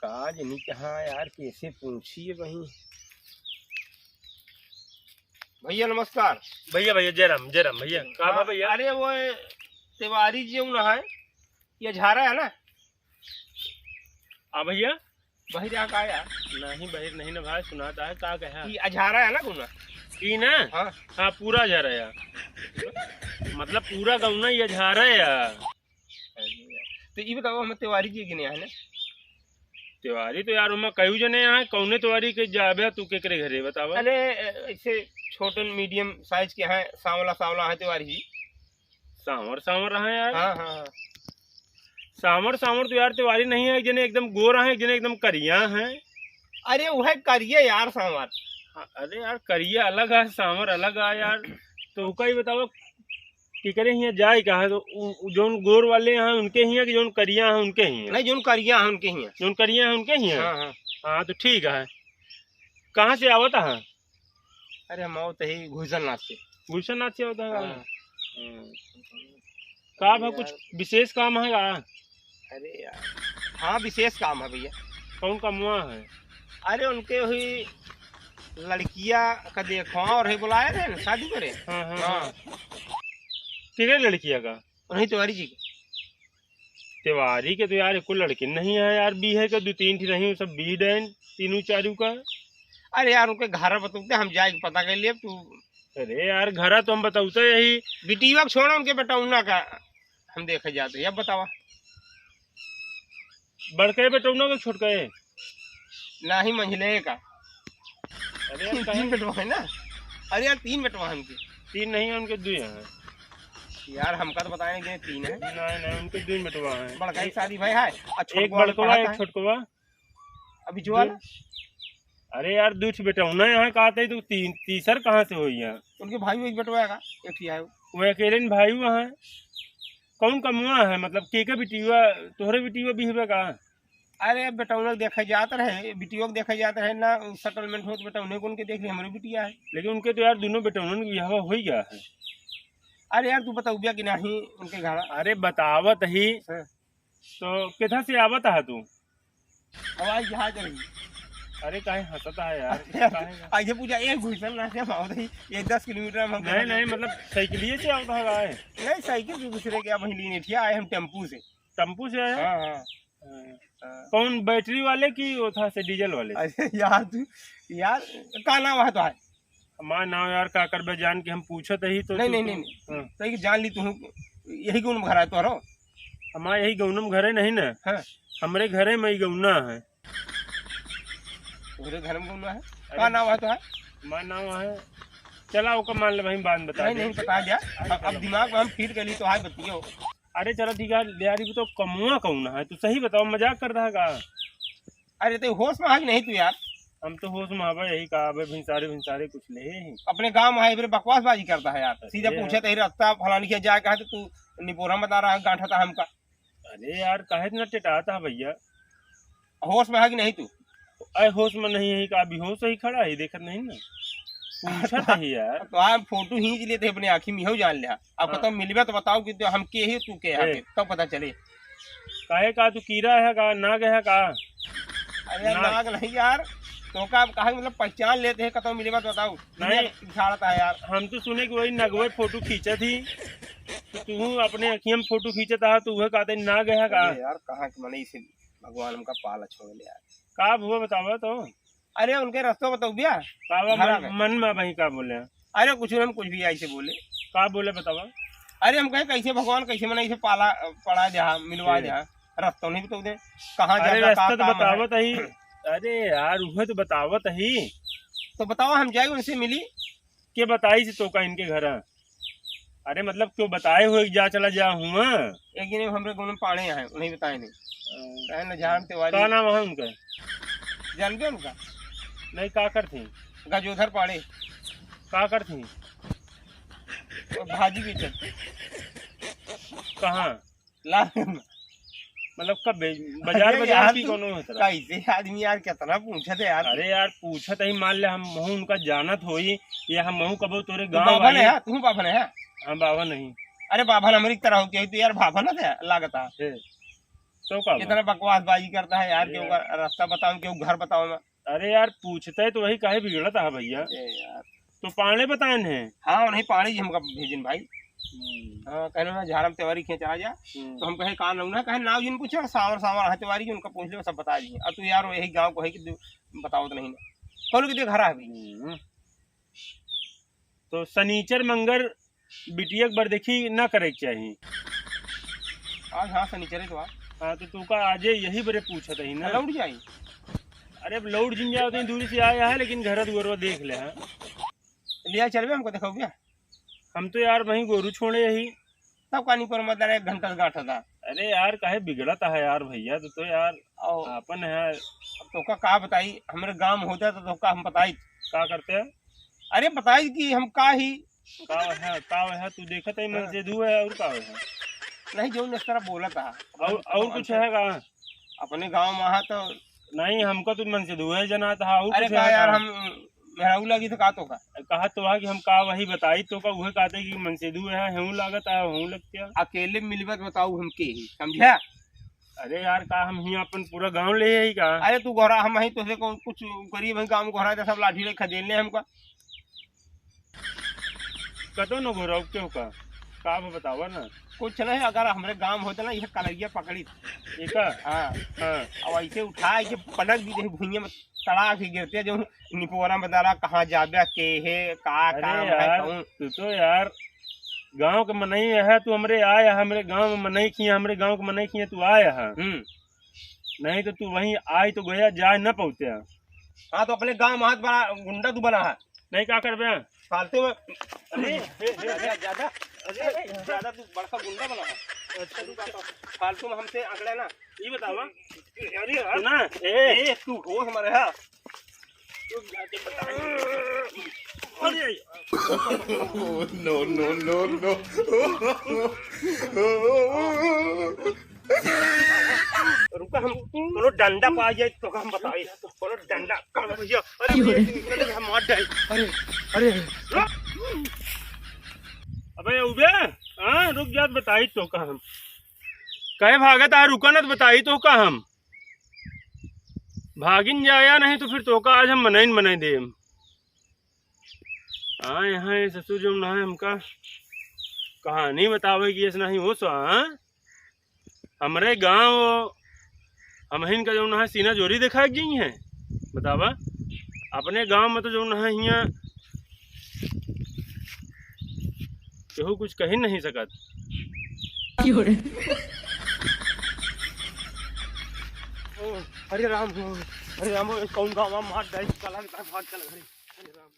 काज नहीं कहाँ यार, कैसे पूछिए वही। भैया नमस्कार। भैया भैया जयराम जयराम भैया। कहाँ भैया? अरे वो तिवारी जी ना है, ये झारा है ना? हाँ भैया। बहिर का यार? नहीं बहिर नहीं ना भाई, सुनाता है का कहा ये अझारा है ना गुना? ई ना? हाँ हाँ पूरा झारा यार, मतलब पूरा गौना ये झारा यार। तो ये बताओ हम तिवारी जी के है ना? तिवारी तो यार उमा कई जने यहाँ कौने तिवारी के जाबे तू केकरे घरे बतावा? अरे ऐसे छोटे मीडियम साइज के हैं, सांवला सांवला है तिवारी जी। सांवर सांवर रहा यार। हाँ हाँ सांवर सांवर तो यार तिवारी नहीं है, एक जने एकदम गोरा है, एक जने एकदम करिया है। अरे वह करिए यार सांवर। अरे यार करिया अलग है, सांवर अलग है यार। तो कई बताओ कि करे यहाँ जाए कहा? तो जोन गोर वाले हैं उनके ही हैं कि जोन करिया हैं उनके ही हैं? नहीं, जोन करिया है उनके ही हैं। जोन करिया हैं उनके ही हैं। हाँ हाँ हाँ तो ठीक है। कहाँ से आवता है? अरे हम आओ ही घुसल नाथ से। गुलशन नाथ से आवता है। हाँ। का भाई कुछ विशेष काम है का? अरे यार हाँ विशेष काम है भैया। कौन का मुआ है? अरे उनके हुई लड़किया का देखो और है बुलाए थे ना शादी करे। हाँ हाँ हाँ हाँ। किधर लड़किया का? उन्हीं तिवारी जी के। तिवारी के तो यार एक लड़की नहीं है यार, बी है का दो तीन थी नहीं, सब बी डैन तीनों चारू का। अरे यार उनके घर बताते हम जाए पता कर लिए तू। अरे यार घरा तो हम बताऊते यही। बिटिया को छोड़ो उनके बेटा उन्ना का हम देखे जाते। अब बतावा बड़के बेटा उन्होंने छोटके ना ही मंझले का। अरे यार तीन बेटवा है ना? अरे यार तीन बेटवा हमके। तीन नहीं है उनके, दो हैं यार हमका तो बताए कि तीन है। नहीं नहीं उनके दो बेटवा हैं। बड़का की शादी भाई है, एक बड़कवा एक छोटकवा। अभी जो वाला अरे यार दूठ बेटा उन्हें यहाँ कहते तो तीसर कहाँ से हुई है? उनके भाई एक बेटवा है, एक ही है वो अकेले भाई हुआ है। कौन कमुआ है मतलब के बिटिया तोहरे बिटिया भी हुआ का? अरे बेटा उन्हें देखा जाता रहे, बिटियों को देखा जाता रहे ना, सेटलमेंट हो तो बेटा उन्हें को उनके देख रही हमारी बिटिया है। लेकिन उनके तो यार दोनों बेटा उन्होंने ब्याह हो गया है। अरे यार तू बताऊ कि नहीं उनके घर? अरे बतावत ही तो किधर से आवत है तू? आवाज यहाँ चली। अरे काहे हंसता है यार? आगे पूछा एक घुसल ना से बहुत ही ये 10 किलोमीटर हम। नहीं नहीं मतलब साइकिलिए से आवता है? नहीं साइकिल से दूसरे के वहीं लीनेठिया आए हम टेम्पू से। टेम्पू से आया? हाँ हाँ। कौन बैटरी वाले की वो था से डीजल वाले? अरे यार तू यार का नाम है तो है? हमारा नाम यार का कर जान के हम पूछत ही तो। नहीं नहीं नहीं तो जान ली तू यही कौन घर है तो? हमारा यही गौनम घरे नहीं ना। हाँ हमारे घरे में ही गौना है। मेरे घर में गौना है का नाम है तो है? हमारा नाम है चला ओका मान ले भाई बाद बता। नहीं बता दिया अब दिमाग में हम फिट कर ली तो है बतियो। अरे चलो ठीक है यार ये तो कमुआ कौन है? तू सही बताओ, मजाक कर रहा है का? अरे तो होश में है कि नहीं तू यार? हम तो होश में आवे यही कहा भिनसारे कुछ ले ही। अपने गांव में है फिर बकवासबाजी करता है यार। सीधा पूछे तो रास्ता फलानी के जाए कहा तो तू निपोरा बता रहा है गांठा था हमका। अरे यार काहे इतना टिटाता है भैया? होश में है कि नहीं तू? अरे होश में नहीं है का? अभी होश ही खड़ा है, देखत नहीं ना पूछत है यार। तो आप फोटो खींच लिए थे अपनी आँखी में हो जान लिया। अब तो मिलवा तो बताओ कि हम के ही तू के है तब पता चले। काहे का तू कीड़ा है का नाग है का? अरे नाग नहीं यार तो का कहा मतलब पहचान लेते हैं कतो मिलेगा तो बताओ। नहीं इशारा है यार। हम तो सुने कि वही नगवे फोटो खींचा थी तो तू अपने अखियम फोटो खींचता है तो वह कहते नाग है का? यार कहाँ के मने इसे भगवान उनका पाला छोड़ ले यार। का हुआ बतावा तो? अरे उनके रास्ते बताओ भैया। मन में वही का बोले? अरे कुछ हम कुछ भी ऐसे बोले। का बोले बतावा? अरे हम कहे कैसे भगवान कैसे मना इसे पाला पड़ा जहाँ मिलवा जहाँ रास्ता नहीं बताओ दे कहाँ अरे रास्ता तो बतावत ही। अरे यार वह तो बतावत ही तो बताओ हम जाए उनसे मिली के बताई से तो का इनके घर? अरे मतलब क्यों बताए हुए जा चला जा हुआ एक दिन हमरे गाँव में पाड़े हैं उन्हें बताए नहीं न जान तिवारी। का नाम है उनका? जानते हो उनका? नहीं काकर थी? गजोधर पाड़े। काकर थी? भाजी बेचत। कहाँ? लाल मतलब कब बाजार बाजार की कोनो है? कैसे आदमी यार कितना पूछते यार। अरे यार पूछत ही मान ले हम महू उनका जानत होई या हम महू कबो तोरे गांव बाबा ने है तू बाबा ने है? हाँ बाबा नहीं। अरे बाबा हमारी तरह होती है तो यार बाबा ना थे लागता तो का इतना बकवासबाजी करता है यार, क्यों रास्ता बताओ, क्यों घर बताओ मैं। अरे यार पूछते तो वही काहे बिगड़ता है भैया। यार तो पाने बताए हैं। हाँ नहीं पानी जी हमका भेजन भाई। हाँ कहने में झारम त्योहारी खींचा जा, तो हम कहे कहाँ ना कहे नाव जिन पूछे सावर सावर त्योहारी जी उनका पूछ ले सब बता दिए। अब तू यार यही गाँव को है कि बताओ तो नहीं ना खोल के देख हरा है। तो शनिचर मंगर बिटिया बर देखी ना करे के चाहिए। आज हाँ शनिचरे तो हाँ तो तू का आजे यही बड़े पूछत ही ना लौट जाई। अरे लौट जिन जाओ तो दूरी से आया है, लेकिन घर दुआर देख ले हैं। लिया चलवे हमको देखो भैया। हम तो यार वहीं गोरू छोड़े यही तब कहानी पर मतलब 1 घंटा गांठ था। अरे यार काहे बिगड़ता है यार भैया। तो यार और अपन है। अब तो का बताई हमारे गांव में होता तो का हम बताई का करते हैं। अरे बताई कि हम का ही का है तू देखत है मन से धू है और का है नहीं जो इस तरह बोला था। और कुछ है का अपने गांव में आ तो नहीं हमको तो मन से धू है जना था। और अरे कुछ का है यार का? हम मेहराऊ लगी तो का तो का कहा तो है कि हम का वही बताई तो का वह कहते कि मन से धू है हूँ लागत है हूँ लगते है। अकेले मिलबत बताऊ हमके ही समझा। अरे यार का हम ही अपन पूरा गांव ले ही का। अरे तू गोरा हम ही तुझे कुछ करिए भाई गांव गोरा सब लाठी ले खदेलने हमको कतो न घोराव क्यों का बतावा ना कुछ नहीं। अगर हमारे गांव होते ना ये कलरिया पकड़ी एक हाँ अब ऐसे उठा के पलक दी दे भुइया में तड़ा के गिरते जो निपोरा में दारा कहाँ जाबे के है का काम है यार कहूं। तू तो यार गांव के मनई है तू हमरे आया हमरे गांव में मनई किया हमरे गांव के मनई किया तू आया है। नहीं तो तू वहीं आए तो गया जाए न पहुंचे। हाँ तो अपने गांव में हाथ बड़ा गुंडा तू बना है नहीं क्या करबे फालतू में। अरे ज्यादा तू बड़का गुंडा बना है। फालतू में हमसे आंकड़े ना ये बतावा। अरे तू ना ए तू हो हमारे यहाँ No, no, no, no. रुका हम कोनो डंडा पा जाए तो हम बताए कोनो डंडा कहाँ भैया। अरे हम मार डाल। अरे अबे उबे हाँ रुक जात बताई तो का हम कहे भागत आ रुका न बताई तो का हम भागिन जाया नहीं तो फिर तो का आज हम मनाई दे। हाँ यहाँ ससुर जो ना है हमका कहानी बतावे कि ऐसा नहीं हो सो। हाँ हमारे गांव हम इनका जो ना है सीना जोरी दिखा गई है बतावा। अपने गांव में तो जो ना है यहाँ केहू कुछ कह ही नहीं सकत। अरे राम कौन गाँव मार डाल चला भाग चला। अरे राम